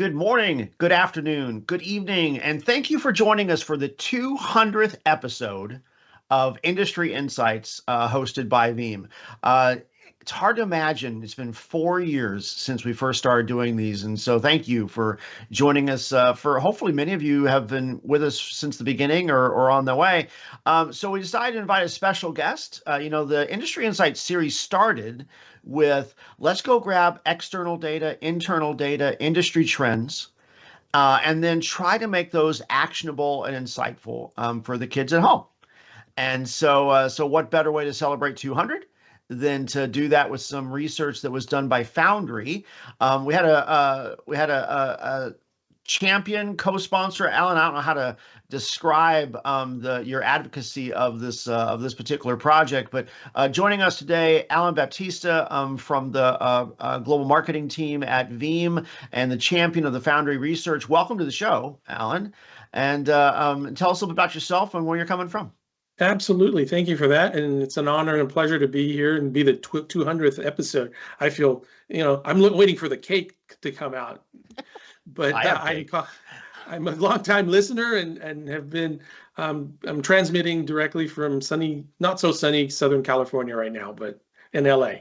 Good morning, good afternoon, good evening, and thank you for joining us for the 200th episode of Industry Insights hosted by Veeam. It's hard to imagine. It's been 4 years since we first started doing these. And so thank you for joining us. For hopefully many of you have been with us since the beginning or on the way. So we decided to invite a special guest. The Industry Insights series started with let's go grab external data, internal data, industry trends, and then try to make those actionable and insightful for the kids at home. And so what better way to celebrate 200 than to do that with some research that was done by Foundry? We had a champion co-sponsor. Alan, I don't know how to describe your advocacy of this particular project, but joining us today, Alan Baptista from the global marketing team at Veeam and the champion of the Foundry research. Welcome to the show, Alan, and tell us a little bit about yourself and where you're coming from. Absolutely. Thank you for that. And it's an honor and a pleasure to be here and be the 200th episode. I feel, I'm waiting for the cake to come out. But I'm a longtime listener and have been, I'm transmitting directly from sunny, not so sunny Southern California right now, but in LA.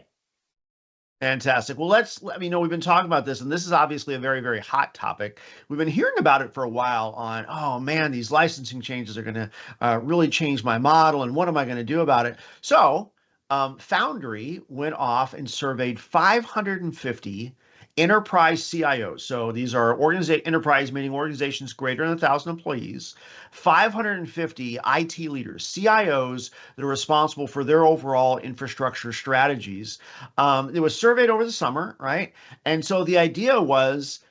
Fantastic. Well, we've been talking about this, and this is obviously a very, very hot topic. We've been hearing about it for a while on, oh man, these licensing changes are going to really change my model, and what am I going to do about it? So Foundry went off and surveyed 550 enterprise CIOs. So these are enterprise, meaning organizations greater than 1,000 employees, 550 IT leaders, CIOs that are responsible for their overall infrastructure strategies. It was surveyed over the summer, right? And so the idea was,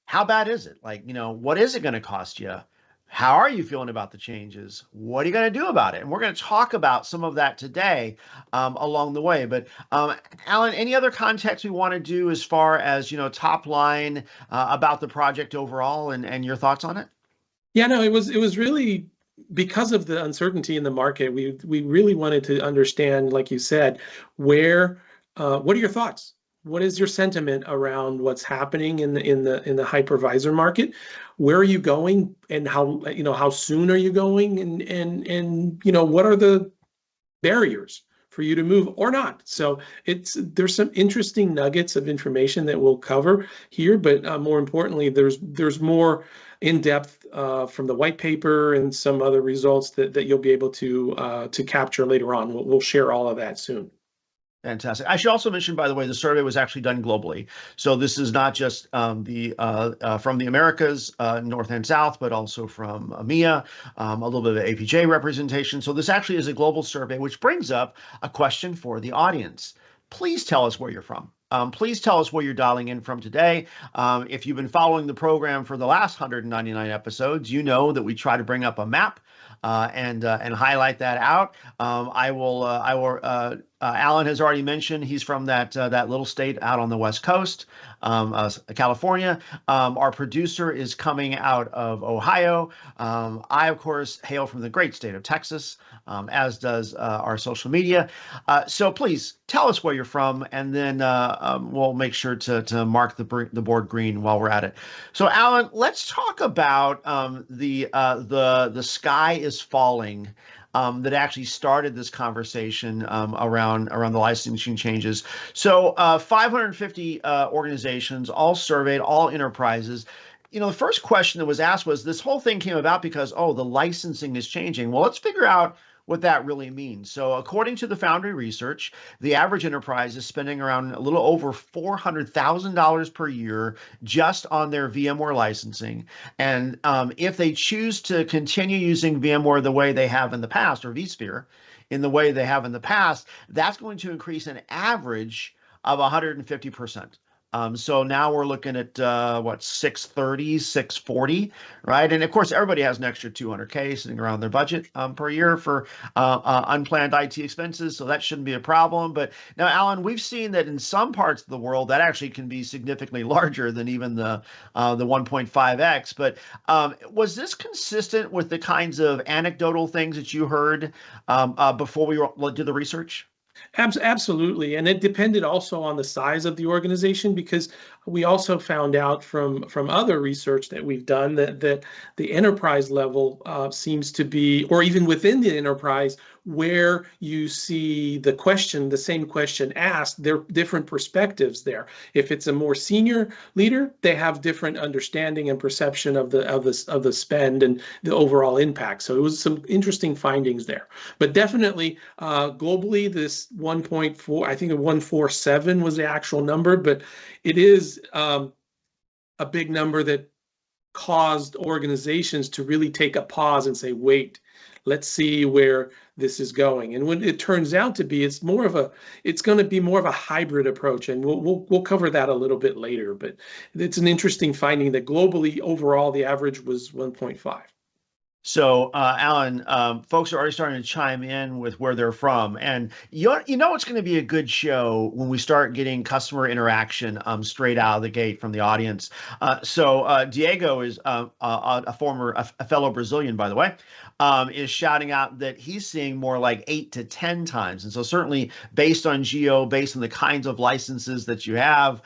how bad is it? What is it going to cost you? How are you feeling about the changes? What are you going to do about it? And we're going to talk about some of that today along the way. But Alan, any other context we want to do as far as, top line about the project overall and your thoughts on it? Yeah, no, it was really because of the uncertainty in the market. We really wanted to understand, like you said, what are your thoughts? What is your sentiment around what's happening in the hypervisor market? Where are you going, and how soon are you going, and what are the barriers for you to move or not? So there's some interesting nuggets of information that we'll cover here, but more importantly, there's more in depth from the white paper and some other results that you'll be able to capture later on. We'll share all of that soon. Fantastic. I should also mention, by the way, the survey was actually done globally. So this is not just from the Americas, North and South, but also from EMEA, a little bit of APJ representation. So this actually is a global survey, which brings up a question for the audience. Please tell us where you're from. Please tell us where you're dialing in from today. If you've been following the program for the last 199 episodes, you know that we try to bring up a map and highlight that out. Alan has already mentioned he's from that little state out on the West Coast, California. Our producer is coming out of Ohio. I, of course, hail from the great state of Texas, as does our social media. So please tell us where you're from, and then we'll make sure to mark the board green while we're at it. So, Alan, let's talk about the sky is falling. That actually started this conversation around the licensing changes. So 550 organizations, all surveyed, all enterprises. The first question that was asked was, this whole thing came about because, the licensing is changing. Well, let's figure out what that really means. So according to the Foundry research, the average enterprise is spending around a little over $400,000 per year just on their VMware licensing. And if they choose to continue using VMware the way they have in the past, or vSphere in the way they have in the past, that's going to increase an average of 150%. So now we're looking at 630, 640, right? And of course, everybody has an extra 200K sitting around their budget per year for unplanned IT expenses, so that shouldn't be a problem. But now, Alan, we've seen that in some parts of the world that actually can be significantly larger than even the 1.5x. But was this consistent with the kinds of anecdotal things that you heard before we did the research? Absolutely, and it depended also on the size of the organization, because we also found out from other research that we've done that the enterprise level seems to be, or even within the enterprise, where you see the same question asked, there are different perspectives there. If it's a more senior leader, they have different understanding and perception of the spend and the overall impact. So it was some interesting findings there. But definitely globally, this 1.4, I think 147 was the actual number, but it is a big number that caused organizations to really take a pause and say, wait, let's see where this is going. And when it turns out to be, it's going to be more of a hybrid approach, and we'll cover that a little bit later. But it's an interesting finding that globally, overall, the average was 1.5. So, Alan, folks are already starting to chime in with where they're from, and you know it's going to be a good show when we start getting customer interaction straight out of the gate from the audience. So, Diego is a fellow Brazilian, by the way, is shouting out that he's seeing more like 8 to 10 times, and so certainly based on geo, based on the kinds of licenses that you have,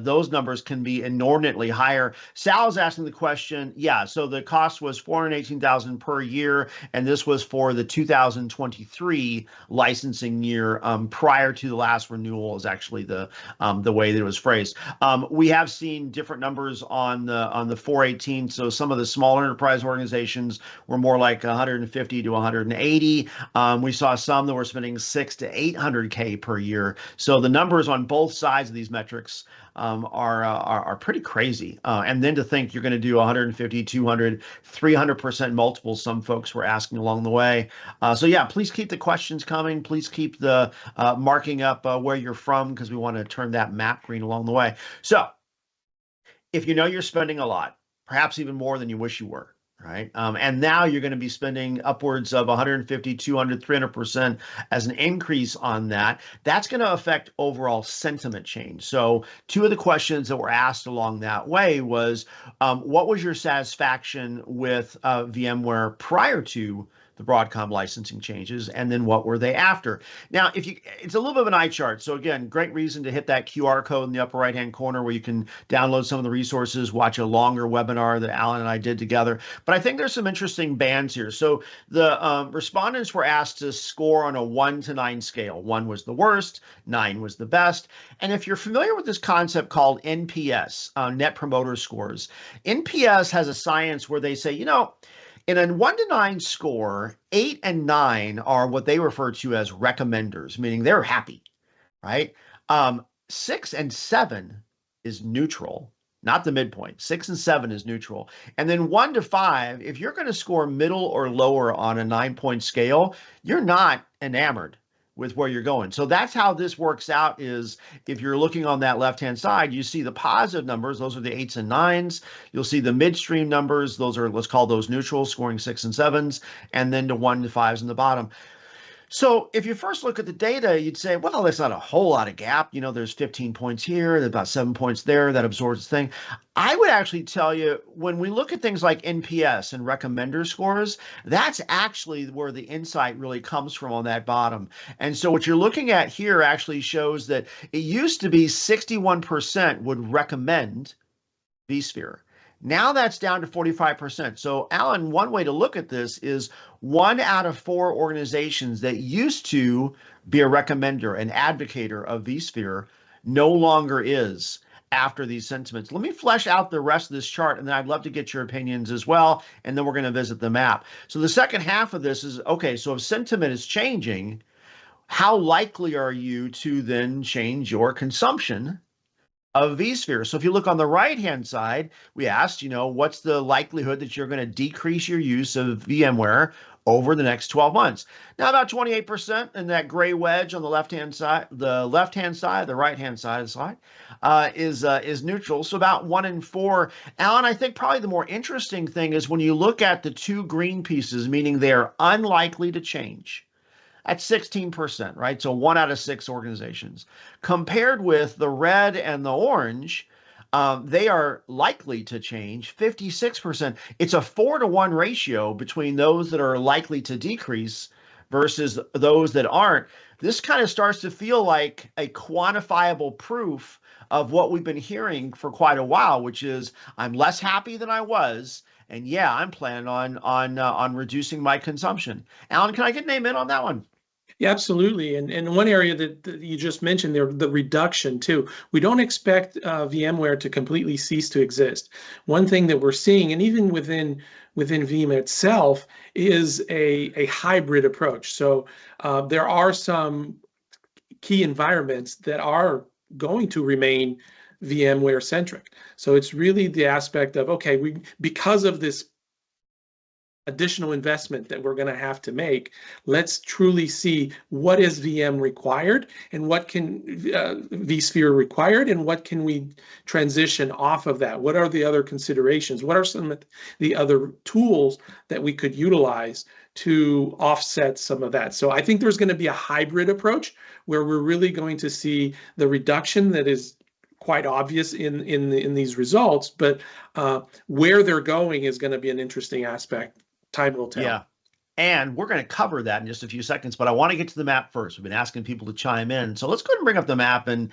those numbers can be inordinately higher. Sal's asking the question, yeah, so the cost was $418,000 per year, and this was for the 2023 licensing year. Prior to the last renewal is actually the way that it was phrased. We have seen different numbers on the 418. So some of the smaller enterprise organizations were more like 150 to 180. We saw some that were spending 600 to 800K per year. So the numbers on both sides of these metrics are pretty crazy. And then to think you're going to do 150, 200, 300% multiples, some folks were asking along the way. So yeah, please keep the questions coming. Please keep the marking up where you're from, because we want to turn that map green along the way. So if you know you're spending a lot, perhaps even more than you wish you were, right? And now you're going to be spending upwards of 150, 200, 300% as an increase on that. That's going to affect overall sentiment change. So two of the questions that were asked along that way was, what was your satisfaction with VMware prior to the Broadcom licensing changes, and then what were they after? Now, it's a little bit of an eye chart. So again, great reason to hit that QR code in the upper right-hand corner where you can download some of the resources, watch a longer webinar that Alan and I did together. But I think there's some interesting bands here. So the respondents were asked to score on a 1 to 9 scale. 1 was the worst, 9 was the best. And if you're familiar with this concept called NPS, Net Promoter Scores, NPS has a science where they say, in a 1 to 9 score, 8 and 9 are what they refer to as recommenders, meaning they're happy, right? 6 and 7 is neutral, not the midpoint. 6 and 7 is neutral. And then 1 to 5, if you're going to score middle or lower on a 9-point scale, you're not enamored with where you're going. So that's how this works out. Is if you're looking on that left-hand side, you see the positive numbers, those are the 8s and 9s. You'll see the midstream numbers, those are, let's call those neutral, scoring 6 and 7s, and then the 1 to 5s in the bottom. So if you first look at the data, you'd say, well, there's not a whole lot of gap. There's 15 points here, there's about 7 points there, that absorbs the thing. I would actually tell you, when we look at things like NPS and recommender scores, that's actually where the insight really comes from on that bottom. And so what you're looking at here actually shows that it used to be 61% would recommend vSphere. Now that's down to 45%. So Alan, one way to look at this is 1 out of 4 organizations that used to be a recommender, an advocator of vSphere, no longer is after these sentiments. Let me flesh out the rest of this chart, and then I'd love to get your opinions as well, and then we're going to visit the map. So the second half of this is, okay, so if sentiment is changing, how likely are you to then change your consumption of vSphere? So if you look on the right-hand side, we asked, what's the likelihood that you're going to decrease your use of VMware over the next 12 months? Now, about 28% in that gray wedge on the left-hand side, the right-hand side of the slide is neutral. So about 1 in 4. Alan, I think probably the more interesting thing is when you look at the 2 green pieces, meaning they're unlikely to change. At 16%, right? So 1 out of 6 organizations. Compared with the red and the orange, they are likely to change 56%. It's a 4-to-1 ratio between those that are likely to decrease versus those that aren't, this kind of starts to feel like a quantifiable proof of what we've been hearing for quite a while, which is I'm less happy than I was, and yeah, I'm planning on reducing my consumption. Alan, can I get an amen on that one? Yeah, absolutely. And one area that you just mentioned there, the reduction too. We don't expect VMware to completely cease to exist. One thing that we're seeing, and even within Veeam itself, is a hybrid approach. So there are some key environments that are going to remain VMware centric. So it's really the aspect of, okay, because of this additional investment that we're going to have to make, let's truly see what is VM required and what can vSphere required and what can we transition off of that. What are the other considerations? What are some of the other tools that we could utilize to offset some of that? So I think there's going to be a hybrid approach where we're really going to see the reduction that is quite obvious in these results, but where they're going is going to be an interesting aspect. Time will tell. Yeah. And we're going to cover that in just a few seconds, but I want to get to the map first. We've been asking people to chime in. So let's go ahead and bring up the map. And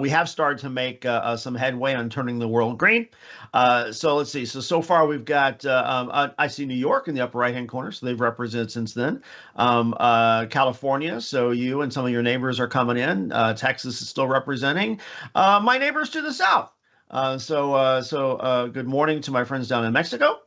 we have started to make some headway on turning the world green. So let's see. So far we've got, I see New York in the upper right-hand corner. So they've represented since then. California. So you and some of your neighbors are coming in. Texas is still representing. My neighbors to the south. Good morning to my friends down in Mexico.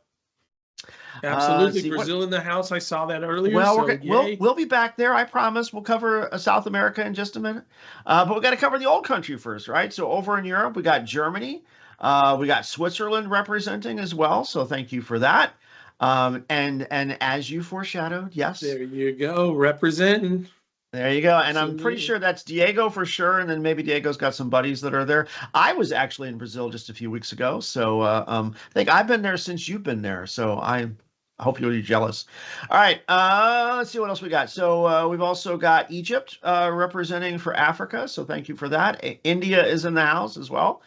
Absolutely. Brazil in the house. I saw that earlier. Well, so we'll be back there. I promise. We'll cover South America in just a minute. But we got to cover the old country first, right? So over in Europe, we got Germany. We got Switzerland representing as well. So thank you for that. And as you foreshadowed, yes. There you go. Representing. There you go. And I'm pretty sure that's Diego for sure. And then maybe Diego's got some buddies that are there. I was actually in Brazil just a few weeks ago. So I think I've been there since you've been there. So I hope you'll be jealous. All right. Let's see what else we got. So we've also got Egypt representing for Africa. So thank you for that. India is in the house as well.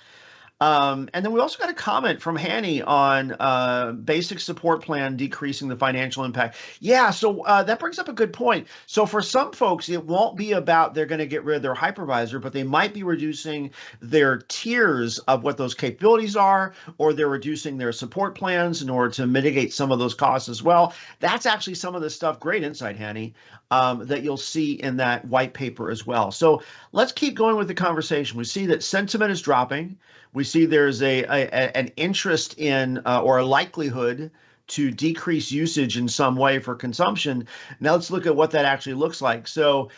And then we also got a comment from Hanny on basic support plan decreasing the financial impact. Yeah, so that brings up a good point. So for some folks, it won't be about they're going to get rid of their hypervisor, but they might be reducing their tiers of what those capabilities are, or they're reducing their support plans in order to mitigate some of those costs as well. That's actually some of the stuff, great insight, Hanny, that you'll see in that white paper as well. So let's keep going with the conversation. We see that sentiment is dropping. We see there's an interest in or a likelihood to decrease usage in some way for consumption. Now let's look at what that actually looks like. So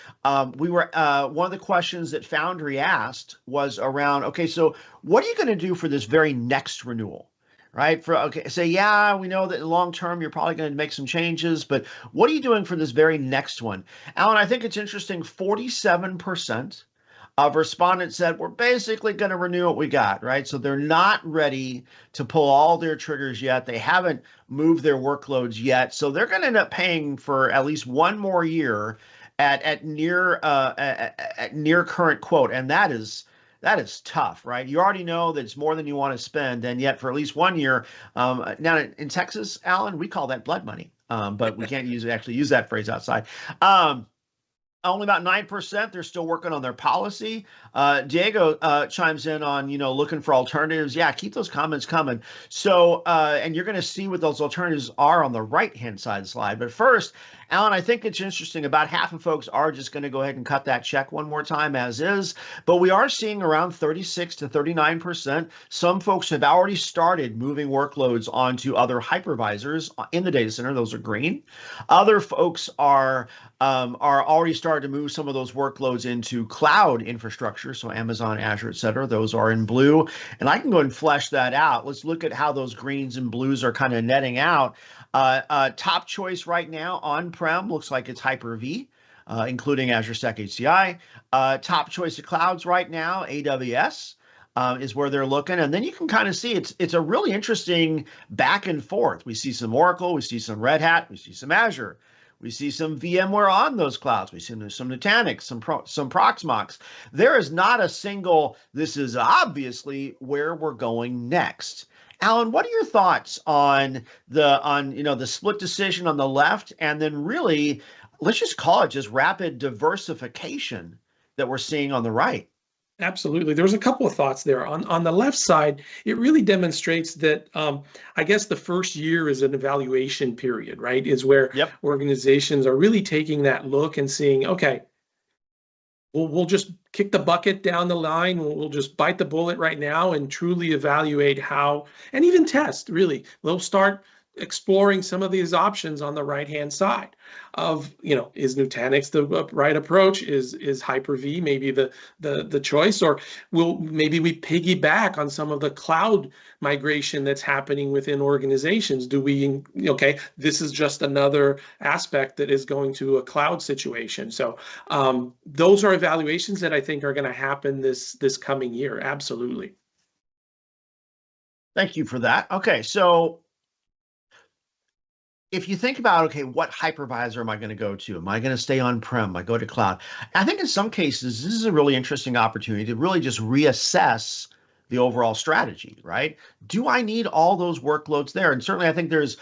we were one of the questions that Foundry asked was around, okay, so what are you going to do for this very next renewal? Right? Say, yeah, we know that in long term you're probably going to make some changes, but what are you doing for this very next one? Alan, I think it's interesting, 47% of respondents said we're basically going to renew what we got, right? So they're not ready to pull all their triggers yet. They haven't moved their workloads yet. So they're going to end up paying for at least one more year at near current quote. And that is tough, right? You already know that it's more than you want to spend, and yet for at least 1 year. Now in Texas, Alan, we call that blood money, but we can't actually use that phrase outside. Only about 9%, they're still working on their policy. Diego chimes in on, looking for alternatives. Yeah, keep those comments coming. So, and you're going to see what those alternatives are on the right-hand side of the slide. But first, Alan, I think it's interesting. About half of folks are just going to go ahead and cut that check one more time as is. But we are seeing around 36 to 39%. Some folks have already started moving workloads onto other hypervisors in the data center. Those are green. Other folks are already starting to move some of those workloads into cloud infrastructure, so Amazon, Azure, et cetera. Those are in blue. And I can go and flesh that out. Let's look at how those greens and blues are kind of netting out. Top choice right now, on-prem, looks like it's Hyper-V, including Azure Stack HCI. Top choice of clouds right now, AWS. Is where they're looking. And then you can kind of see it's a really interesting back and forth. We see some Oracle, we see some Red Hat, we see some Azure. We see some VMware on those clouds. We see some Nutanix, some Proxmox. There is not a single, this is obviously where we're going next. Alan, what are your thoughts on the split decision on the left, and then really let's just call it just rapid diversification that we're seeing on the right. Absolutely. There's a couple of thoughts there. On the left side, it really demonstrates that I guess the first year is an evaluation period, right? Is where organizations are really taking that look and seeing, okay, we'll just kick the bucket down the line. We'll just bite the bullet right now and truly evaluate how, and even test, really. They'll start exploring some of these options on the right-hand side of, is Nutanix the right approach? Is Hyper-V maybe the choice? Or maybe we piggyback on some of the cloud migration that's happening within organizations? Do we, okay, this is just another aspect that is going to a cloud situation. So those are evaluations that I think are going to happen this coming year. Absolutely. Thank you for that. Okay, so if you think about, okay, what hypervisor am I going to go to? Am I going to stay on-prem? Am I go to cloud? I think in some cases, this is a really interesting opportunity to really just reassess the overall strategy, right? Do I need all those workloads there? And certainly, I think there's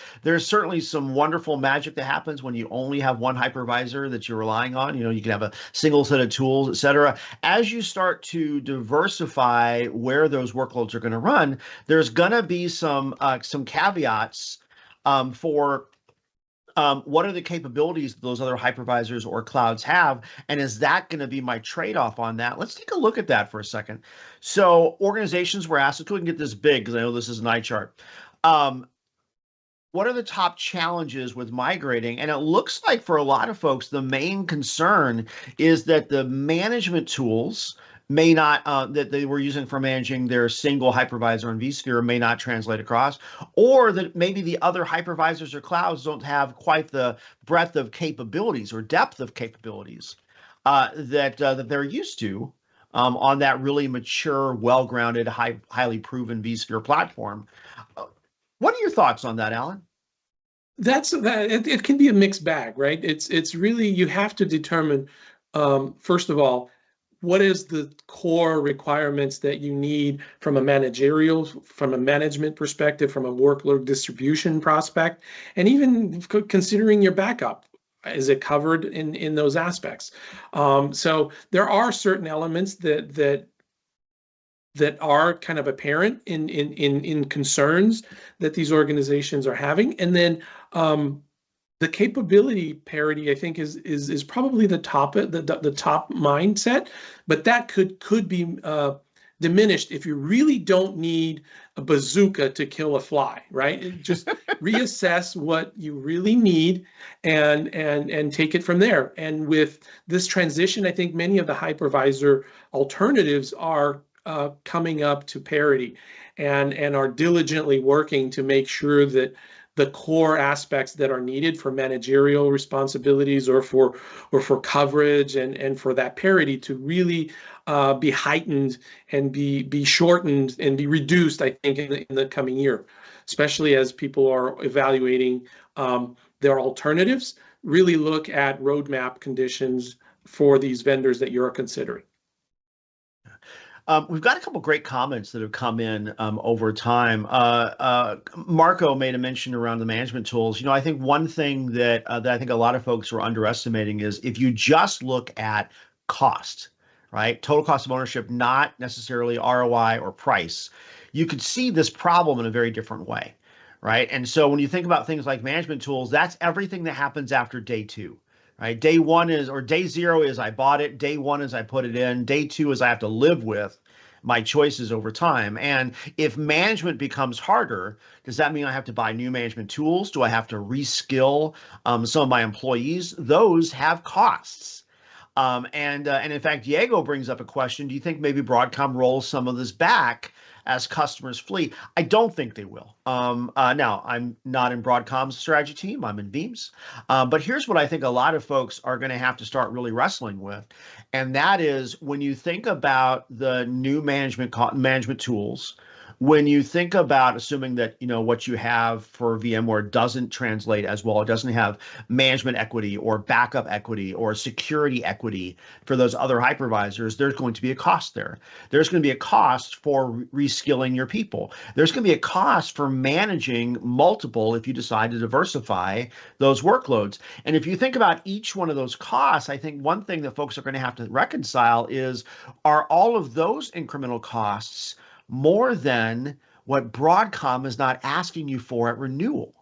certainly some wonderful magic that happens when you only have one hypervisor that you're relying on. You can have a single set of tools, et cetera. As you start to diversify where those workloads are going to run, there's going to be some caveats for what are the capabilities those other hypervisors or clouds have, and is that going to be my trade-off on that? Let's take a look at that for a second. So organizations were asked, let's go ahead and get this big because I know this is an eye chart. What are the top challenges with migrating? And it looks like for a lot of folks, the main concern is that the management tools may not, that they were using for managing their single hypervisor in vSphere may not translate across, or that maybe the other hypervisors or clouds don't have quite the breadth of capabilities or depth of capabilities that they're used to on that really mature, well-grounded, highly proven vSphere platform. What are your thoughts on that, Alan? It can be a mixed bag, right? It's really, you have to determine, first of all, what is the core requirements that you need from a managerial, from a management perspective, from a workload distribution prospect, and even considering your backup. Is it covered in those aspects? So there are certain elements that are kind of apparent in concerns that these organizations are having, and then the capability parity, I think, is probably the top mindset, but that could be diminished if you really don't need a bazooka to kill a fly, right? Just reassess what you really need and take it from there. And with this transition, I think many of the hypervisor alternatives are coming up to parity and are diligently working to make sure that the core aspects that are needed for managerial responsibilities or for coverage and for that parity to really be heightened and be shortened and be reduced, I think, in the coming year, especially as people are evaluating their alternatives. Really look at roadmap conditions for these vendors that you're considering. We've got a couple great comments that have come in over time. Marco made a mention around the management tools. I think one thing that I think a lot of folks are underestimating is if you just look at cost, right? Total cost of ownership, not necessarily ROI or price. You could see this problem in a very different way, right? And so when you think about things like management tools, that's everything that happens after day two. Right? Day one is, or day zero is I bought it. Day one is I put it in. Day two is I have to live with my choices over time. And if management becomes harder, does that mean I have to buy new management tools? Do I have to reskill some of my employees? Those have costs. And in fact, Diego brings up a question. Do you think maybe Broadcom rolls some of this back as customers flee? I don't think they will. Now, I'm not in Broadcom's strategy team. I'm in Veeam's. But here's what I think a lot of folks are going to have to start really wrestling with. And that is when you think about the new management tools, when you think about assuming that, what you have for VMware doesn't translate as well, it doesn't have management equity or backup equity or security equity for those other hypervisors, there's going to be a cost there. There's going to be a cost for reskilling your people. There's going to be a cost for managing multiple if you decide to diversify those workloads. And if you think about each one of those costs, I think one thing that folks are going to have to reconcile is, are all of those incremental costs more than what Broadcom is not asking you for at renewal?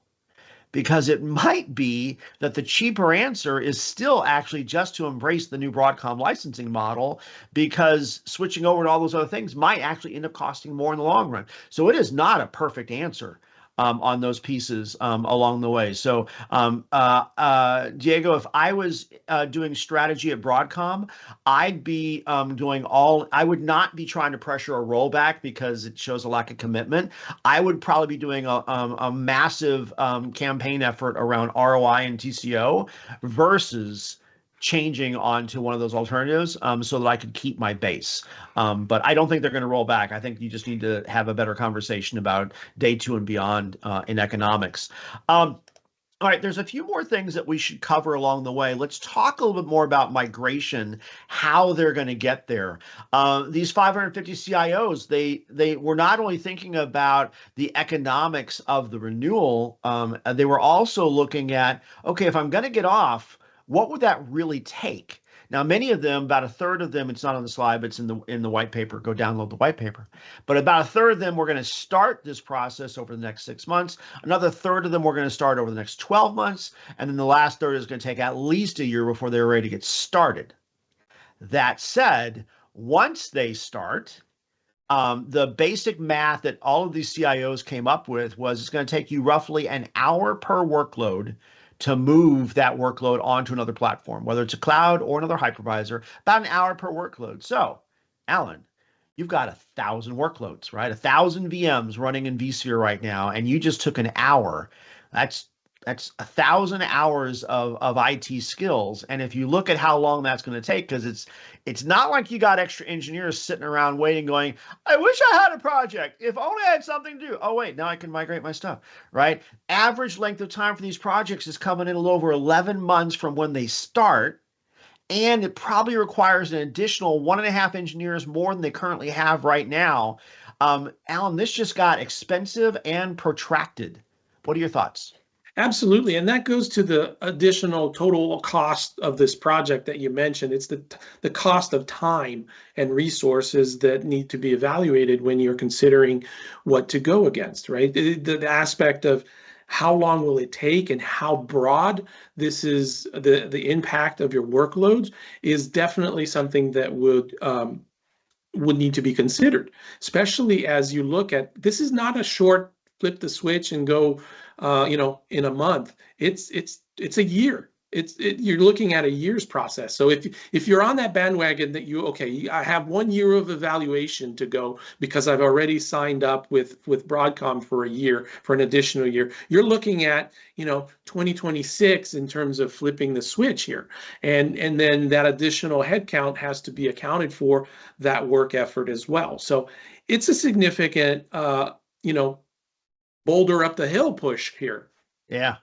Because it might be that the cheaper answer is still actually just to embrace the new Broadcom licensing model, because switching over to all those other things might actually end up costing more in the long run. So it is not a perfect answer on those pieces along the way. So Diego, if I was doing strategy at Broadcom, I'd be I would not be trying to pressure a rollback because it shows a lack of commitment. I would probably be doing a massive campaign effort around ROI and TCO versus changing onto one of those alternatives so that I could keep my base. But I don't think they're going to roll back. I think you just need to have a better conversation about day 2 and beyond in economics. All right, there's a few more things that we should cover along the way. Let's talk a little bit more about migration, how they're going to get there. These 550 CIOs, they were not only thinking about the economics of the renewal, they were also looking at, okay, if I'm going to get off, what would that really take? Now, many of them, about a third of them, it's not on the slide, but it's in the white paper. Go download the white paper. But about a third of them, we're going to start this process over the next 6 months. Another third of them, we're going to start over the next 12 months. And then the last third is going to take at least a year before they're ready to get started. That said, once they start, the basic math that all of these CIOs came up with was it's going to take you roughly an hour per workload to move that workload onto another platform, whether it's a cloud or another hypervisor, about an hour per workload. So, Alan, you've got 1,000 workloads, right? 1,000 VMs running in vSphere right now, and you just took an hour. That's 1,000 hours of IT skills. And if you look at how long that's going to take, because it's not like you got extra engineers sitting around waiting going, I wish I had a project. If only I had something to do. Oh, wait, now I can migrate my stuff, right? Average length of time for these projects is coming in a little over 11 months from when they start. And it probably requires an additional 1.5 engineers more than they currently have right now. Alan, this just got expensive and protracted. What are your thoughts? Absolutely, and that goes to the additional total cost of this project that you mentioned. It's the cost of time and resources that need to be evaluated when you're considering what to go against, right? The aspect of how long will it take and how broad this is, the impact of your workloads is definitely something that would need to be considered, especially as you look at, this is not a short flip the switch and go, in a month. It's a year. You're looking at a year's process. So if you're on that bandwagon that I have 1 year of evaluation to go because I've already signed up with Broadcom for a year, for an additional year, you're looking at 2026 in terms of flipping the switch here, and then that additional headcount has to be accounted for that work effort as well. So it's a significant boulder up the hill push here. Yeah.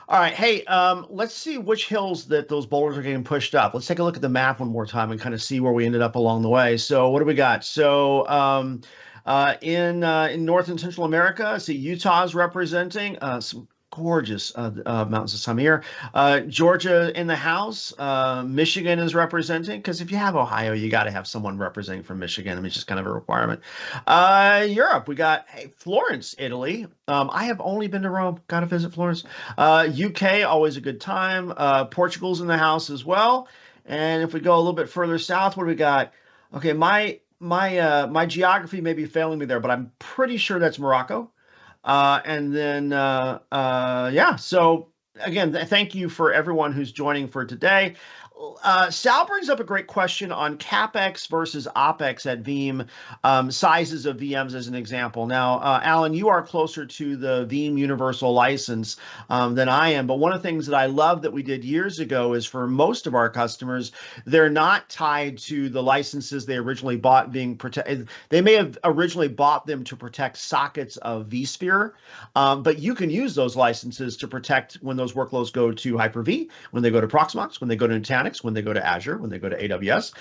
All right. Hey, let's see which hills that those boulders are getting pushed up. Let's take a look at the map one more time and kind of see where we ended up along the way. So what do we got? So in North and Central America, I see Utah's representing some gorgeous mountains this time of year. Georgia in the house. Michigan is representing, because if you have Ohio, you got to have someone representing from Michigan. I mean, it's just kind of a requirement. Europe, we got Florence, Italy. I have only been to Rome. Got to visit Florence. UK, always a good time. Portugal's in the house as well. And if we go a little bit further south, what do we got? Okay, my geography may be failing me there, but I'm pretty sure that's Morocco. And then, yeah, so again, thank you for everyone who's joining for today. Sal brings up a great question on CapEx versus OpEx at Veeam, sizes of VMs as an example. Now, Alan, you are closer to the Veeam Universal License than I am, but one of the things that I love that we did years ago is for most of our customers, they're not tied to the licenses they originally bought being protected. They may have originally bought them to protect sockets of vSphere, but you can use those licenses to protect when those workloads go to Hyper-V, when they go to Proxmox, when they go to Nutanix, when they go to Azure, when they go to AWS,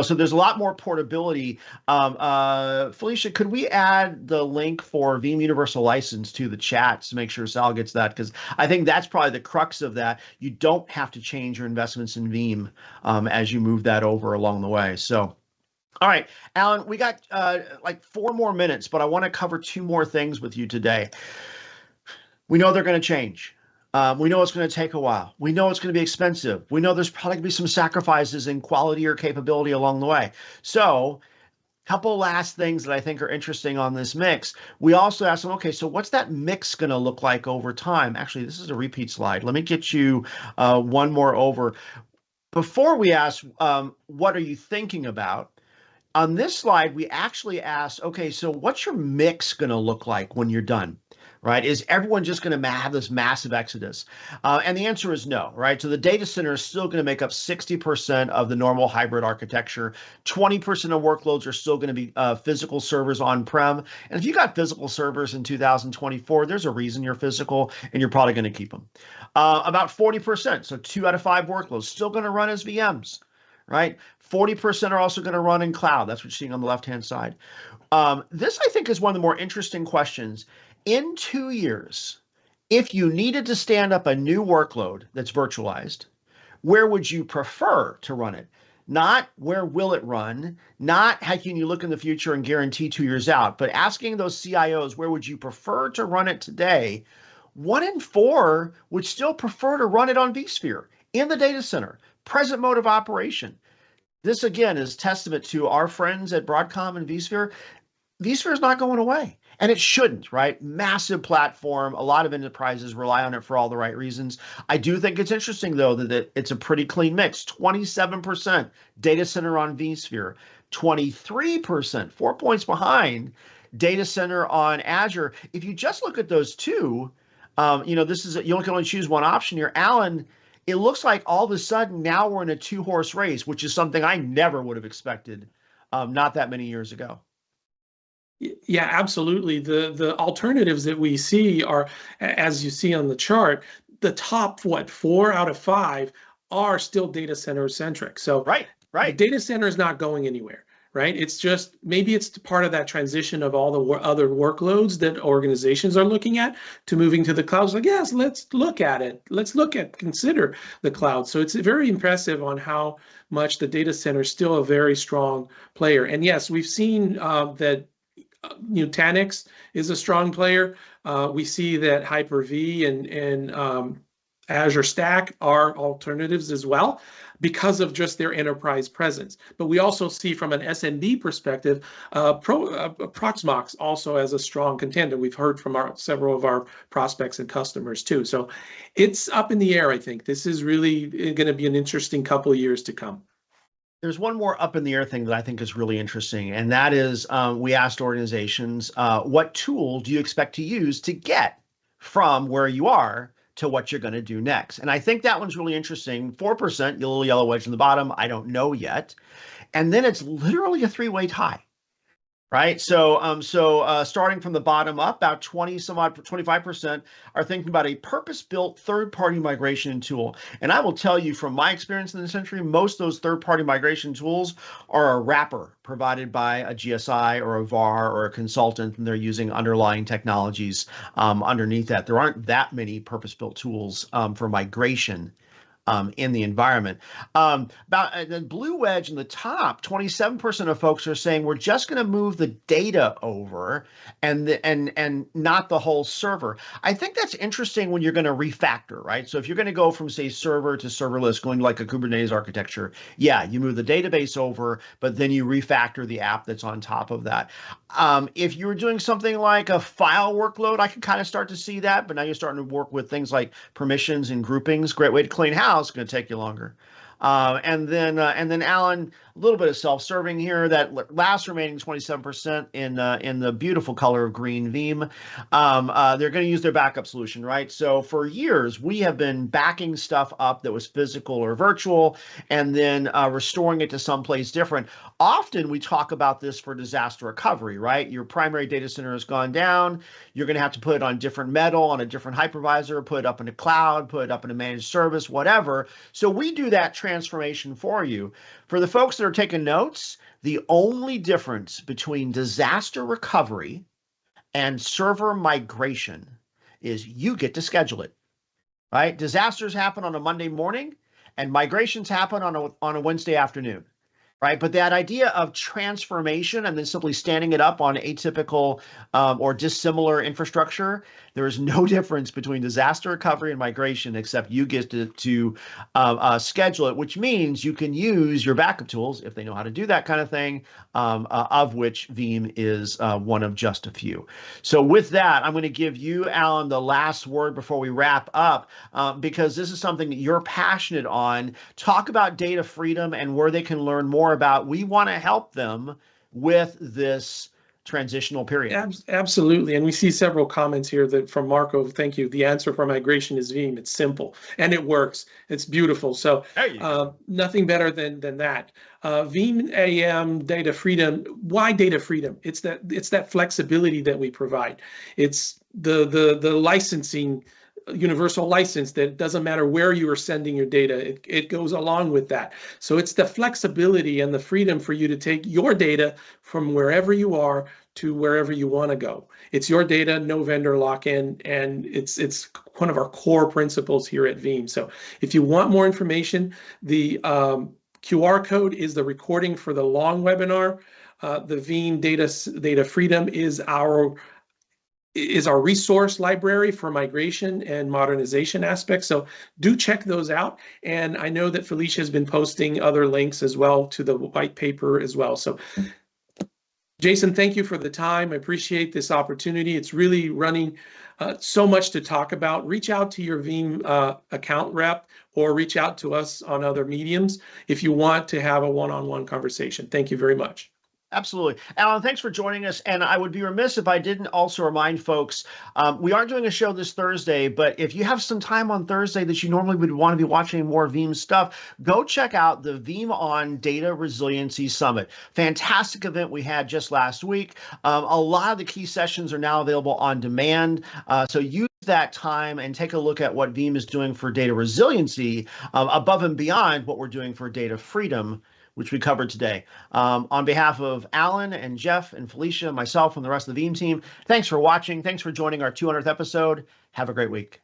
so there's a lot more portability. Felicia, could we add the link for Veeam Universal License to the chat to make sure Sal gets that? Because I think that's probably the crux of that. You don't have to change your investments in Veeam as you move that over along the way. So, all right, Alan, we got like 4 more minutes, but I want to cover 2 more things with you today. We know they're going to change. We know it's going to take a while. We know it's going to be expensive. We know there's probably going to be some sacrifices in quality or capability along the way. So a couple last things that I think are interesting on this mix. We also asked them, okay, so what's that mix going to look like over time? Actually, this is a repeat slide. Let me get you one more over. Before we ask, what are you thinking about? On this slide, we actually asked, okay, so what's your mix going to look like when you're done? Right? Is everyone just going to have this massive exodus? And the answer is no, right? So the data center is still going to make up 60% of the normal hybrid architecture. 20% of workloads are still going to be physical servers on-prem. And if you got physical servers in 2024, there's a reason you're physical, and you're probably going to keep them. About 40%, so 2 out of 5 workloads, still going to run as VMs, right? 40% are also going to run in cloud. That's what you're seeing on the left-hand side. This, I think, is one of the more interesting questions. In 2 years, if you needed to stand up a new workload that's virtualized, where would you prefer to run it? Not where will it run, not how can you look in the future and guarantee 2 years out, but asking those CIOs, where would you prefer to run it today? 1 in 4 would still prefer to run it on vSphere in the data center, present mode of operation. This, again, is testament to our friends at Broadcom and vSphere. vSphere is not going away. And it shouldn't, right? Massive platform. A lot of enterprises rely on it for all the right reasons. I do think it's interesting, though, that it's a pretty clean mix. 27% data center on vSphere, 23%, 4 points behind, data center on Azure. If you just look at those two, this is you can only choose one option here. Alan, it looks like all of a sudden now we're in a 2-horse race, which is something I never would have expected not that many years ago. Yeah, absolutely. The alternatives that we see are, as you see on the chart, the top 4 out of 5 are still data center centric. So right. The data center is not going anywhere, right? It's just maybe it's part of that transition of all the other workloads that organizations are looking at to moving to the cloud. It's like, yes, let's look at it. Consider the cloud. So it's very impressive on how much the data center is still a very strong player. And yes, we've seen that Nutanix is a strong player. We see that Hyper-V and Azure Stack are alternatives as well because of just their enterprise presence. But we also see from an SMB perspective, Proxmox also as a strong contender. We've heard from several of our prospects and customers too. So it's up in the air, I think. This is really going to be an interesting couple of years to come. There's one more up in the air thing that I think is really interesting, and that is we asked organizations, what tool do you expect to use to get from where you are to what you're going to do next? And I think that one's really interesting. 4%, the little yellow wedge in the bottom, I don't know yet. And then it's literally a 3-way tie. Right. So starting from the bottom up, about 25% are thinking about a purpose-built third-party migration tool. And I will tell you from my experience in this industry, most of those third-party migration tools are a wrapper provided by a GSI or a VAR or a consultant, and they're using underlying technologies underneath that. There aren't that many purpose-built tools for migration in the environment. About the blue wedge in the top, 27% of folks are saying we're just going to move the data over and not the whole server. I think that's interesting when you're going to refactor, right? So if you're going to go from, say, server to serverless, going like a Kubernetes architecture, yeah, you move the database over, but then you refactor the app that's on top of that. If you were doing something like a file workload, I can kind of start to see that, but now you're starting to work with things like permissions and groupings. Great way to clean house. Going to take you longer. And then Alan, a little bit of self-serving here. That last remaining 27% in the beautiful color of green Veeam, they're going to use their backup solution, right? So for years we have been backing stuff up that was physical or virtual, and then restoring it to someplace different. Often we talk about this for disaster recovery, right? Your primary data center has gone down. You're going to have to put it on different metal, on a different hypervisor, put it up in the cloud, put it up in a managed service, whatever. So we do that transformation for you. For the folks that are taking notes, the only difference between disaster recovery and server migration is you get to schedule it, right? Disasters happen on a Monday morning and migrations happen on a Wednesday afternoon. Right, but that idea of transformation and then simply standing it up on atypical or dissimilar infrastructure, there is no difference between disaster recovery and migration except you get to schedule it, which means you can use your backup tools if they know how to do that kind of thing, of which Veeam is one of just a few. So with that, I'm going to give you, Alan, the last word before we wrap up, because this is something that you're passionate on. Talk about data freedom and where they can learn more about. We want to help them with this transitional period. Absolutely. And we see several comments here that from Marco, thank you. The answer for migration is Veeam. It's simple and it works. It's beautiful. So nothing better than that. Veeam AM data freedom. Why data freedom? It's that flexibility that we provide. It's the licensing, universal license that doesn't matter where you are sending your data, it goes along with that. So it's the flexibility and the freedom for you to take your data from wherever you are to wherever you want to go. It's your data, no vendor lock-in, and it's one of our core principles here at Veeam. So if you want more information, the QR code is the recording for the long webinar. The Veeam data freedom is our resource library for migration and modernization aspects. So do check those out. And I know that Felicia has been posting other links as well to the white paper as well. So Jason, thank you for the time. I appreciate this opportunity. It's really running so much to talk about. Reach out to your Veeam account rep or reach out to us on other mediums if you want to have a one-on-one conversation. Thank you very much. Absolutely. Alan, thanks for joining us. And I would be remiss if I didn't also remind folks, we aren't doing a show this Thursday, but if you have some time on Thursday that you normally would want to be watching more Veeam stuff, go check out the Veeam on Data Resiliency Summit. Fantastic event we had just last week. A lot of the key sessions are now available on demand. So use that time and take a look at what Veeam is doing for data resiliency above and beyond what we're doing for data freedom, which we covered today. On behalf of Alan and Jeff and Felicia, myself and the rest of the Veeam team, thanks for watching. Thanks for joining our 200th episode. Have a great week.